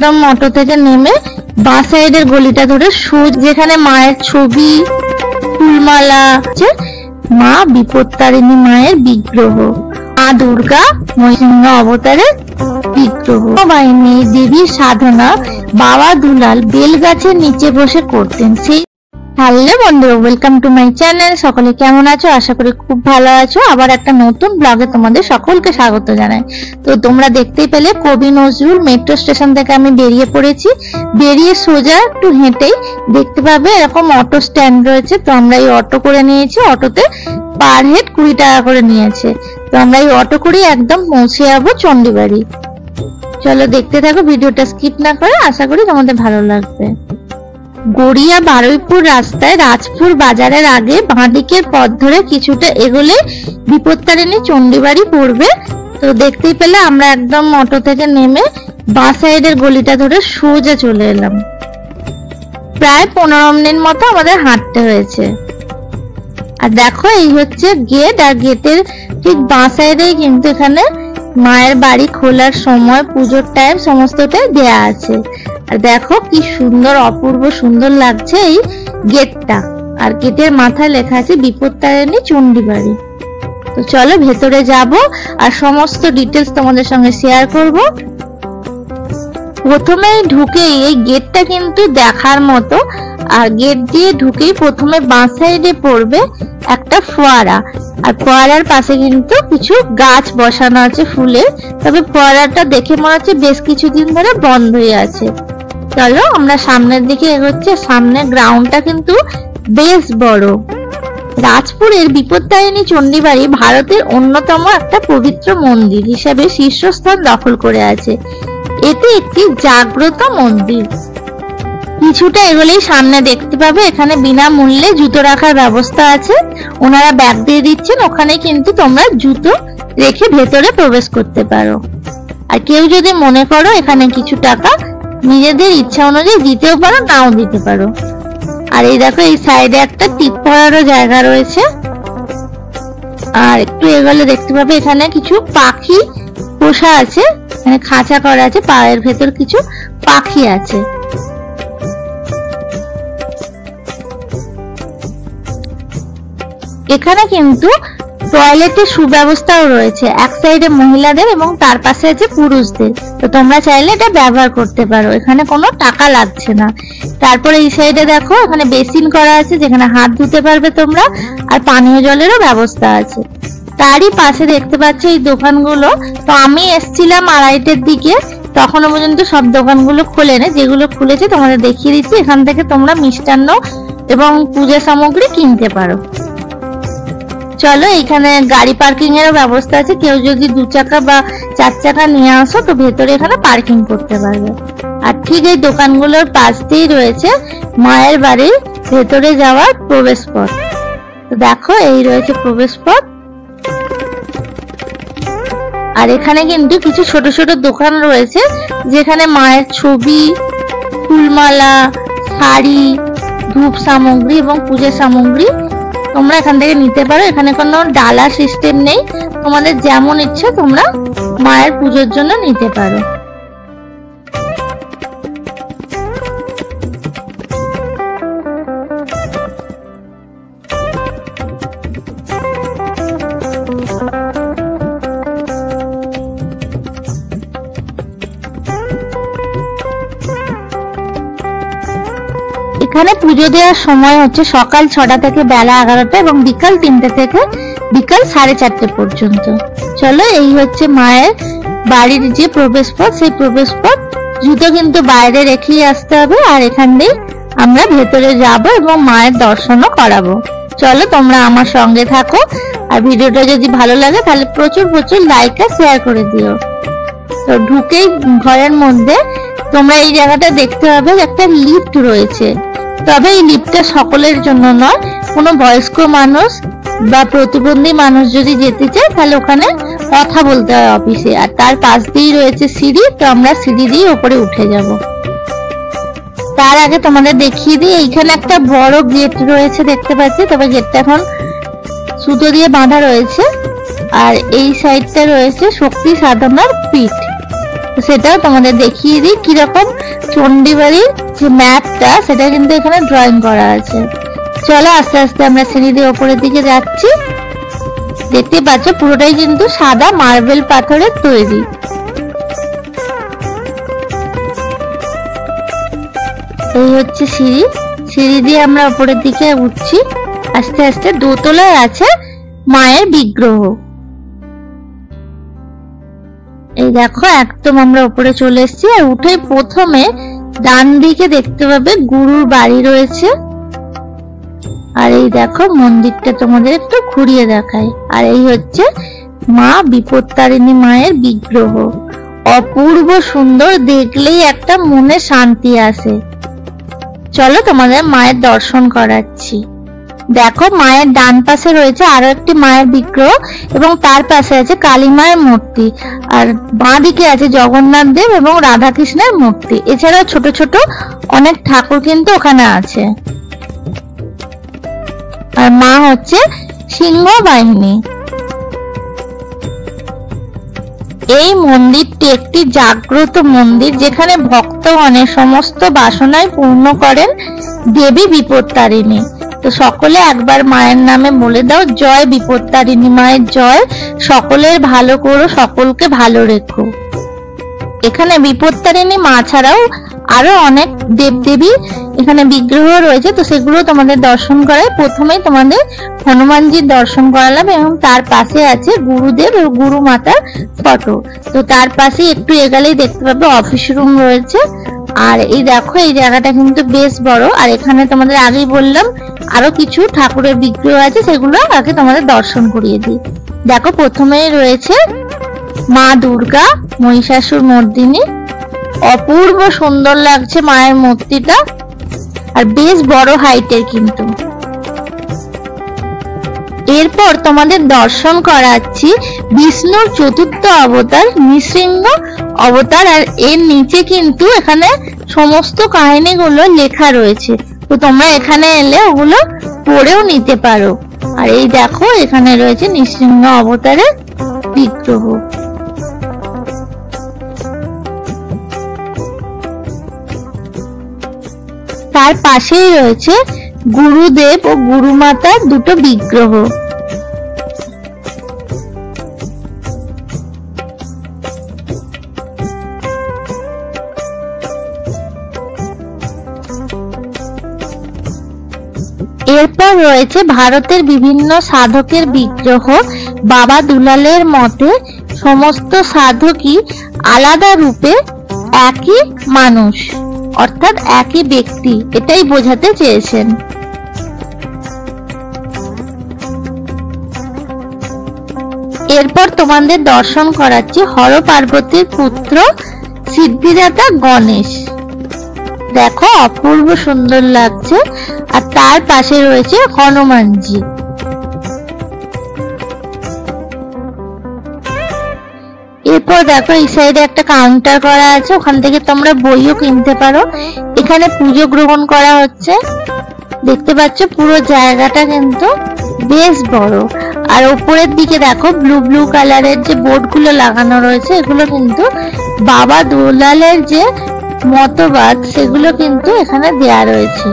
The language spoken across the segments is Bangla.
একদম অটো থেকে নেমে বাঁ সাইডের গলিটা ধরে যেখানে মায়ের ছবি, ফুলমালা আছে, মা বিপত্তারিণী মায়ের বিগ্রহ, মা দুর্গা মহিষিংহ অবতারের বিগ্রহ বাহিনী দেবীর সাধনা বাবা দুলাল বেল গাছের নিচে বসে করতেন। সেই হ্যালো বন্ধুরা, ওয়েলকাম টু মাই চ্যানেল। সকলে কেমন আছো? আশা করি খুব ভালো আছো। আবার একটা নতুন ব্লগে তোমাদের সকলকে স্বাগত জানাই। তো তোমরা দেখতেই পেলে কবি নজরুল মেট্রো স্টেশন থেকে আমি বেরিয়ে পড়েছি। বেরিয়ে সোজা একটু হেঁটেই দেখতে পাবে এরকম অটো স্ট্যান্ড রয়েছে। তো আমরা এই অটো করে নিয়েছি, অটোতে পার হেড 20 টাকা করে নিয়েছে। তো আমরা এই অটো করে একদম পৌঁছে যাবো চণ্ডীবাড়ি। চলো দেখতে থাকো, ভিডিওটা স্কিপ না করে। আশা করি তোমাদের ভালো লাগবে। গড়িয়া বারুইপুর রাস্তায় রাজপুর বাজারের আগে বাঁ দিকের পথ ধরে কিছুটা এগোলে বিপত্তারিণী চণ্ডীবাড়ি পড়বে। তো দেখতেই পেলে আমরা একদম অটো থেকে নেমে বাঁ সাইডের গলিটা ধরে সোজা চলে এলাম। প্রায় 15 মিনিট মতো আমাদের হাঁটতে হয়েছে। আর দেখো এই হচ্ছে গেট, আর গেটের ঠিক বাঁ সাইডেই কিন্তু এখানে মায়ের বাড়ি খোলার সময়, পুজোর টাইম সমস্তটাই দেয়া আছে। আর দেখো কি সুন্দর, অপূর্ব সুন্দর লাগছে এই গেটটা। আর গেটের মাথায় লেখা আছে বিপত্তারিণী চণ্ডীবাড়ি। তো চলো ভেতরে যাব আর সমস্ত ডিটেলস তোমাদের সঙ্গে শেয়ার করব। প্রথমেই ঢুকেই এই গেটটা কিন্তু দেখার মতো। আর গেট দিয়ে ঢুকেই প্রথমে বাঁ সাইডে পড়বে একটা ফোয়ারা। আর ফোয়ারার পাশে কিন্তু কিছু গাছ বসানো আছে ফুলের। তবে ফোয়ারাটা দেখে মনে হচ্ছে বেশ কিছুদিন ধরে বন্ধ হয়ে আছে। চলো আমরা সামনের দিকে এগোচ্ছি। সামনের গ্রাউন্ডটা কিন্তু বেশ বড়। রাজপুরের বিপত্তারিণী চণ্ডীবাড়ি ভারতের অন্যতম একটা পবিত্র মন্দির হিসেবে শীর্ষস্থান দখল করে আছে। এটি একটি জাগ্রত মন্দির। কিছুটা এগোলেই সামনে দেখতে পাবে এখানে বিনামূল্যে জুতো রাখার ব্যবস্থা আছে। ওনারা ব্যাগ দিয়ে দিচ্ছেন, ওখানে কিন্তু তোমরা জুতো রেখে ভেতরে প্রবেশ করতে পারো। আর কেউ যদি মনে করো এখানে কিছু টাকা নিজেদের ইচ্ছা অনুযায়ী দিতেও পারো, নাও দিতে পারো। আর এই দেখো এই সাইডে একটা টিপ পড়ারও জায়গা রয়েছে। আর একটু এগোলে দেখতে পাবে এখানে কিছু পাখি পোষা আছে, মানে খাঁচা করা আছে, পায়ের ভেতর কিছু পাখি আছে। এখানে কিন্তু টয়লেটের সুব্যবস্থাও রয়েছে, এক সাইডে মহিলাদের এবং তার পাশে আছে পুরুষদের। তো তোমরা চাইলে এটা ব্যবহার করতে পারো, এখানে কোনো টাকা লাগছে না। তারপরে এই সাইডে দেখো এখানে বেসিন করা আছে যেখানে হাত ধুতে পারবে তোমরা, আর পানীয় জলেরও ব্যবস্থা আছে। তারই পাশে দেখতে পাচ্ছ এই দোকানগুলো। তো আমি এসছিলাম 2:30টার দিকে, তখনও পর্যন্ত সব দোকানগুলো খোলেনি। যেগুলো খুলেছে তোমাদের দেখিয়ে দিচ্ছি। এখান থেকে তোমরা মিষ্টান্ন এবং পূজা সামগ্রী কিনতে পারো। চলো, এখানে গাড়ি পার্কিং এরও ব্যবস্থা আছে। কেউ যদি 2 চাকা বা 4 চাকা নিয়ে আসো তো ভেতরে এখানে পার্কিং করতে পারবে। আর ঠিক এই দোকানগুলোর পাশ দিয়েই রয়েছে মায়ের বাড়ির ভেতরে যাওয়ার প্রবেশ পথ। তো দেখো এই রয়েছে প্রবেশ পথ। আর এখানে কিন্তু কিছু ছোট ছোট দোকান রয়েছে যেখানে মায়ের ছবি, ফুলমালা, শাড়ি, ধূপ সামগ্রী এবং পূজা সামগ্রী তোমরা এখান থেকে নিতে পারো। এখানে কোনো ডালা সিস্টেম নেই, তোমাদের যেমন ইচ্ছে তোমরা মায়ের পুজোর জন্য নিতে পারো। এখানে পুজো দেওয়ার সময় হচ্ছে সকাল 6টা থেকে বেলা 11টা এবং বিকাল 3টে থেকে বিকাল 4:30 পর্যন্ত। চলো এই হচ্ছে মায়ের বাড়ির যে প্রবেশ পথ, সেই প্রবেশ পথ। জুতো কিন্তু বাইরে রেখেই আসতে হবে। আর এখান দিয়ে আমরা ভেতরে যাব এবং মায়ের দর্শনও করাবো। চলো তোমরা আমার সঙ্গে থাকো। আর ভিডিওটা যদি ভালো লাগে তাহলে প্রচুর প্রচুর লাইক আর শেয়ার করে দিও। তো ঢুকেই ঘরের মধ্যে তোমরা এই জায়গাটা দেখতে পাবে একটা লিফট রয়েছে। তবে এই লিফটটা সকলের জন্য নয়, কোনো বয়স্ক মানুষ বা প্রতিবন্ধী মানুষ যদি যেতে চায় তাহলে ওখানে কথা বলতে হয় অফিসে। আর তার পাশ দিয়েই রয়েছে সিঁড়ি। তো আমরা সিঁড়ি দিয়ে উপরে উঠে যাব। তার আগে তোমাদের দেখিয়ে দিই, এইখানে একটা বড় গেট রয়েছে দেখতে পাচ্ছি। তবে গেটটা এখন সুতো দিয়ে বাঁধা রয়েছে। আর এই সাইডটা রয়েছে শক্তি সাধনার পীঠ। সেটাও তোমাদের দেখিয়ে দিই কিরকম চণ্ডীবাড়ির যে ম্যাপটা সেটা কিন্তু এখানে ড্রয়িং করা আছে। চলো আস্তে আস্তে আমরা সিঁড়ি দিয়ে ওপরের দিকে যাচ্ছি। দেখতে পাচ্ছ পুরোটাই কিন্তু সাদা মার্বেল পাথরের তৈরি। এই হচ্ছে সিঁড়ি, সিঁড়ি দিয়ে আমরা উপরের দিকে উঠছি আস্তে আস্তে। দোতলায় আছে মায়ের বিগ্রহ। এই দেখো একদম আমরা উপরে চলে এসেছি। আর উঠে প্রথমে ডান দিকে দেখতে পাবে গুরুর বাড়ি রয়েছে। আর এই দেখো মন্দিরটা তোমাদের একটু ঘুরিয়ে দেখায়। আর এই হচ্ছে মা বিপত্তারিণী মায়ের বিগ্রহ। অপূর্ব সুন্দর, দেখলেই একটা মনে শান্তি আসে। চলো তোমাদের মায়ের দর্শন করাচ্ছি। দেখো মায়ের ডান পাশে রয়েছে আরো একটি মায়ের বিগ্রহ এবং তার পাশে আছে কালী মায়ের মূর্তি। আর বাঁ দিকে আছে জগন্নাথ দেব এবং রাধা কৃষ্ণের মূর্তি। এছাড়াও ছোট ছোট অনেক ঠাকুর কিন্তু ওখানে আছে। আর মা হচ্ছে সিংহ বাহিনী। এই মন্দিরটি একটি জাগ্রত মন্দির, যেখানে ভক্তগণের সমস্ত বাসনায় পূর্ণ করেন দেবী বিপত্তারিণী। তো সকলে একবার মায়ের নামে বলে দাও, জয় বিপত্তারিণী মায়ের জয়। সকলের ভালো করো, সকলকে ভালো রেখো। এখানে বিপত্তারিণী মা ছাড়াও আরো অনেক দেবদেবী এখানে বিগ্রহ রয়েছে, তো সেগুলো তোমাদের দর্শন করায়। প্রথমেই তোমাদের হনুমানজির দর্শন করালাম এবং তার পাশে আছে গুরুদেব ও গুরু মাতার ফটো। তো তার পাশে একটু এগোলেই দেখতে পাবে অফিস রুম রয়েছে। আর এই দেখো এই জায়গাটা কিন্তু বেশ বড়। আর এখানে তোমাদের আগেই বললাম আরো কিছু ঠাকুরের বিগ্রহ আছে, সেগুলো আগে তোমাদের দর্শন করিয়ে দিই। দেখো প্রথমেই রয়েছে মা দুর্গা মহিষাসুর মর্দিনী। অপূর্ব সুন্দর লাগছে মায়ের মূর্তিটা, আর বেশ বড় হাইটের কিন্তু। এরপর তোমাদের দর্শন করাচ্ছি বিষ্ণুর চতুর্থ অবতার নৃসিংহ অবতার। আর এর নিচে কিন্তু এখানে সমস্ত কাহিনীগুলো লেখা রয়েছে, তো তোমরা এখানে এলে ওগুলো পড়েও নিতে পারো। আর এই দেখো এখানে রয়েছে নৃসিংহ অবতারের বিগ্রহ। তার পাশেই রয়েছে গুরুদেব ও গুরুমাতার দুটো বিগ্রহ। এরপর রয়েছে ভারতের বিভিন্ন সাধকের বিগ্রহ। বাবা দুলালের মতে সমস্ত সাধকই আলাদা রূপে একই মানুষ, অর্থাৎ একই ব্যক্তি, এটাই বোঝাতে চেয়েছেন। এরপর তোমাদের দর্শন করাচ্ছি হর পার্বতীর পুত্র সিদ্ধিদাতা গণেশ। দেখো অপূর্ব সুন্দর লাগছে। আর তার পাশে রয়েছে হনুমানজি। এরপর দেখো এই সাইডে একটা কাউন্টার করা আছে, ওখান থেকে তোমরা বইও কিনতে পারো। এখানে পুজো গ্রহণ করা হচ্ছে। দেখতে পাচ্ছ পুরো জায়গাটা কিন্তু বেশ বড়। আর উপরের দিকে দেখো ব্লু ব্লু কালারের যে বোর্ড গুলো লাগানো রয়েছে, এগুলো কিন্তু বাবা দুলালের যে মতবাদ সেগুলো কিন্তু এখানে দেয়া রয়েছে।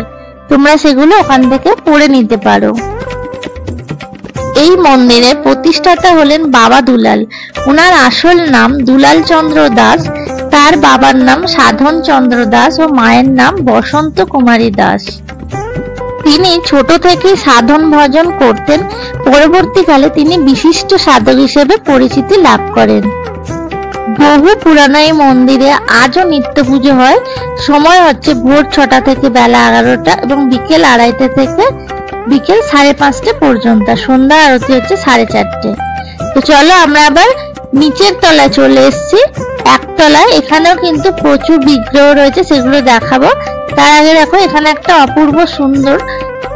তোমরা সেগুলো ওখান থেকে পড়ে নিতে পারো। এই মন্দিরের প্রতিষ্ঠাতা হলেন বাবা দুলাল। ওনার আসল নাম দুলাল চন্দ্র দাস। তার বাবার নাম সাধন চন্দ্র দাস ও মায়ের নাম বসন্ত কুমারী দাস। তিনি ছোট থেকেই সাধন ভজন করতেন। পরবর্তীকালে তিনি বিশিষ্ট সাধক হিসেবে পরিচিতি লাভ করেন। বহু পুরানো এই মন্দিরে আজও নিত্য পুজো হয়। সময় হচ্ছে ভোর 6টা থেকে বেলা 11টা এবং বিকেল 2:30 থেকে বিকেল 5:30 পর্যন্ত। সন্ধ্যা আরতি হচ্ছে 4:30। তো চলো আমরা আবার নিচের তলায় চলে এসেছি, একতলায়। এখানেও কিন্তু প্রচুর বিগ্রহ রয়েছে, সেগুলো দেখাবো। তার আগে দেখো এখানে একটা অপূর্ব সুন্দর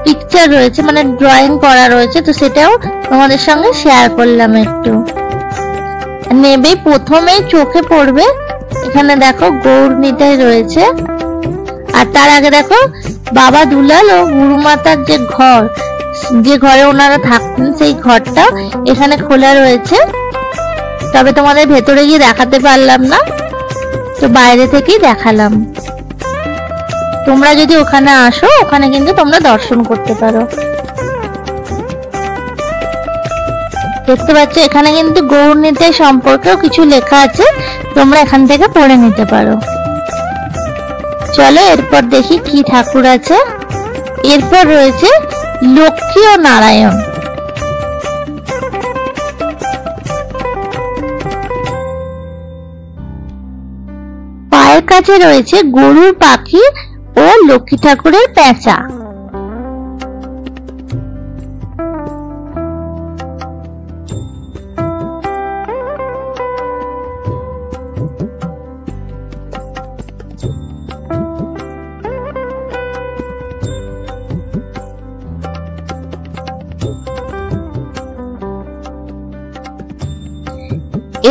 পিকচার রয়েছে, মানে ড্রয়িং করা রয়েছে, তো সেটাও তোমাদের সঙ্গে শেয়ার করলাম একটু। নেবেই প্রথমেই চোখে পড়বে এখানে দেখো গৌর নিতাই রয়েছে। আর তার আগে দেখো বাবা দুলাল ও গুরুমাতার যে ঘর, যে ঘরে ওনারা থাকতেন, সেই ঘরটা এখানে খোলা রয়েছে। তবে তোমাদের ভেতরে গিয়ে দেখাতে পারলাম না। তো বাইরে থেকেই দেখালাম। তোমরা যদি ওখানে আসো, ওখানে কিন্তু তোমরা দর্শন করতে পারো। দেখতে পাচ্ছ এখানে কিন্তু গৌরনীতি সম্পর্কেও কিছু লেখা আছে, তোমরা এখান থেকে পড়ে নিতে পারো। চলো এরপর দেখি কি ঠাকুর আছে। এরপর রয়েছে লক্ষ্মী ও নারায়ণ। পায়ের কাছে রয়েছে গরুর পাখি ও লক্ষ্মী ঠাকুরের পেঁচা।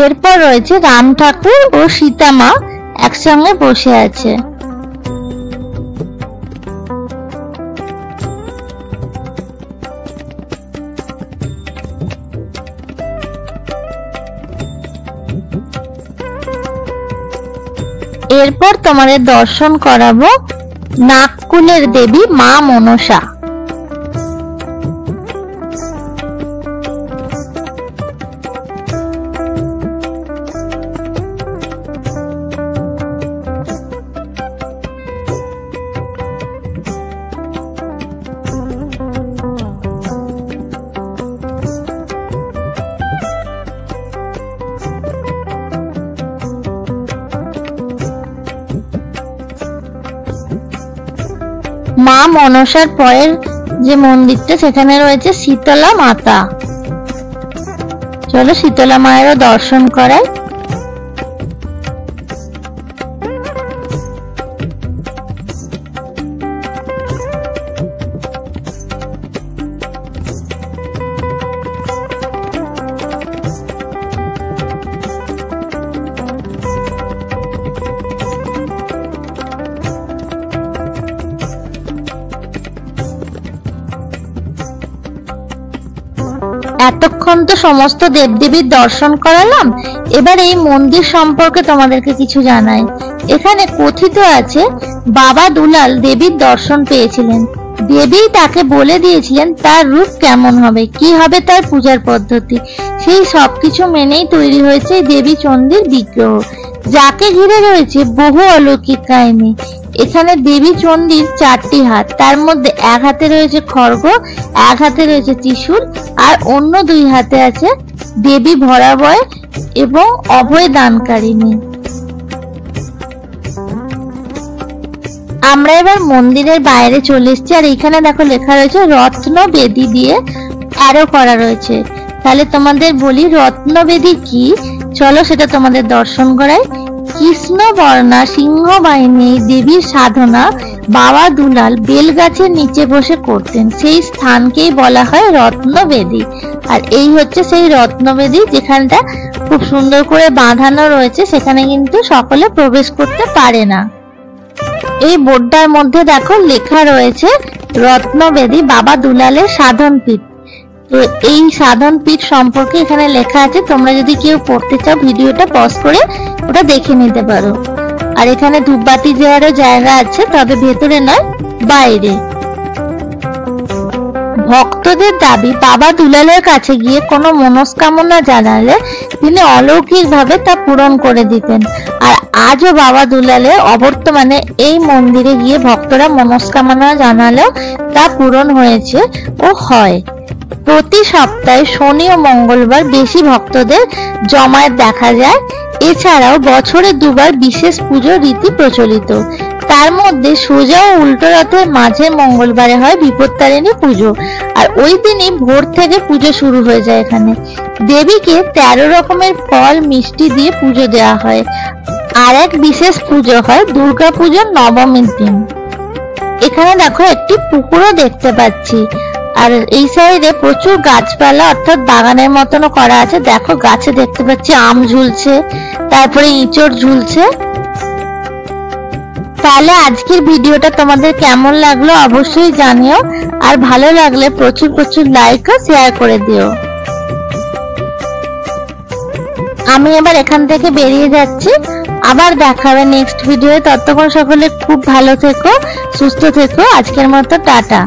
এরপর রয়েছে রাম ঠাকুর ও সীতা মা একসঙ্গে বসে আছে। এরপর তোমাদের দর্শন করাবো নাগকুলের দেবী মা মনসা। মা মনসার পরের যে মন্দিরটা, সেখানে রয়েছে শীতলা মাতা। চলো শীতলা মায়েরও দর্শন করাই। এতক্ষণ তো সমস্ত দেবদেবীর দর্শন করালাম, এবার এই মন্দির সম্পর্কে তোমাদেরকে কিছু জানাই। এখানে কথিত আছে বাবা দুলাল দেবীর দর্শন পেয়েছিলেন। দেবী তাকে বলে দিয়েছিলেন তার রূপ কেমন হবে, কি হবে তার পূজার পদ্ধতি। সেই সবকিছু মেনেই তৈরি হয়েছে দেবী চণ্ডীর বিগ্রহ, যাকে ঘিরে রয়েছে বহু অলৌকিক কাহিনী। এখানে দেবী চণ্ডীর 4টি হাত, তার মধ্যে এক হাতে রয়েছে খড়গ, এক হাতে রয়েছে ত্রিশূল, আর অন্য 2 হাতে আছে দেবী ভরাবয় এবং অভয় দানকারিণী। আমরা এবার মন্দিরের বাইরে চলে এসেছি, আর এখানে দেখো লেখা রয়েছে রত্ন বেদি দিয়ে অ্যারো করা রয়েছে। তাহলে তোমাদের বলি রত্নবেদী কি, চলো সেটা তোমাদের দর্শন করাই। কৃষ্ণবর্ণা সিংহ বাহিনী দেবীর সাধনা বাবা দুলাল বেলগাছের নিচে বসে করতেন, সেই স্থানকেই বলা হয় রত্নবেদী। আর এই হচ্ছে সেই রত্নবেদী, যেখানটা খুব সুন্দর করে বাঁধানো রয়েছে, সেখানে কিন্তু সকলে প্রবেশ করতে পারে না। এই বোর্ডটার মধ্যে দেখো লেখা রয়েছে রত্নবেদী বাবা দুলালের সাধন পীঠ। তো এই সাধন পীঠ সম্পর্কে এখানে লেখা আছে, তোমরা যদি কেউ পড়তে চাও ভিডিওটা পজ করে ওটা দেখে নিতে পারো। আর এখানে ধূপবাতি দেওয়ারও জায়গা আছে, তবে ভেতরে নয়, বাইরে। ভক্তদের দাবি বাবা দুলালের কাছে গিয়ে কোনো মনস্কামনা জানালে তিনি অলৌকিকভাবে তা পূরণ করে দিতেন। আর আজও বাবা দুলালের অবর্তমানে এই মন্দিরে গিয়ে ভক্তরা মনস্কামনা জানালেও তা পূরণ হয়েছে ও হয়। প্রতি সপ্তাহে শনি ও মঙ্গলবার বেশি ভক্তদের জমায়েত দেখা যায়। এছাড়াও বছরে 2 বার বিশেষ পুজো রীতি প্রচলিত। তার মধ্যে সোজা ও উল্টো রথের মাঝে মঙ্গলবারে হয় বিপত্তারিণী পুজো, আর ওই দিনই ভোর থেকে পুজো শুরু হয়ে যায়। এখানে দেবীকে 13 রকমের ফল মিষ্টি দিয়ে পুজো দেওয়া হয়। আর এক বিশেষ পুজো হয় দুর্গা পুজোর নবমীর দিন। এখানে দেখো একটি পুকুরও দেখতে পাচ্ছি, আর এই সাইডে প্রচুর গাছপালা অর্থাৎ বাগানের মতনও করা আছে। দেখো গাছে দেখতে পাচ্ছি আম ঝুলছে, তারপরে ইঁচড় ঝুলছে। তাহলে আজকের ভিডিওটা তোমাদের কেমন লাগলো অবশ্যই জানিও, আর ভালো লাগলে প্রচুর প্রচুর লাইক ও শেয়ার করে দিও। আমি এবার এখান থেকে বেরিয়ে যাচ্ছি, আবার দেখা হবে নেক্সট ভিডিওতে। ততক্ষণ সকলে খুব ভালো থেকো, সুস্থ থেকো। আজকের মতো টাটা।